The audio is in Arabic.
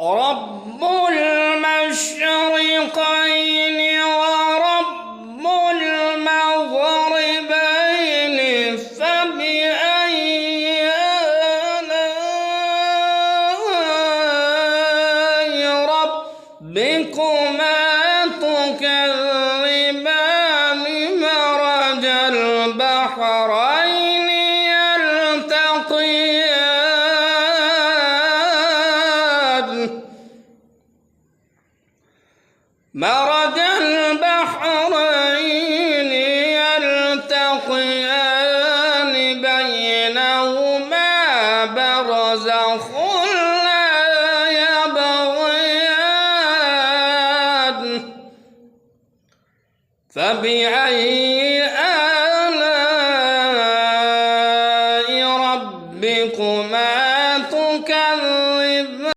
رب المشرقين ورب المغربين فبأي آلاء ربكما تكذبان مرج البحرين يلتقيان مرج البحرين يلتقيان بينهما برزخ لا يبغيان فبأي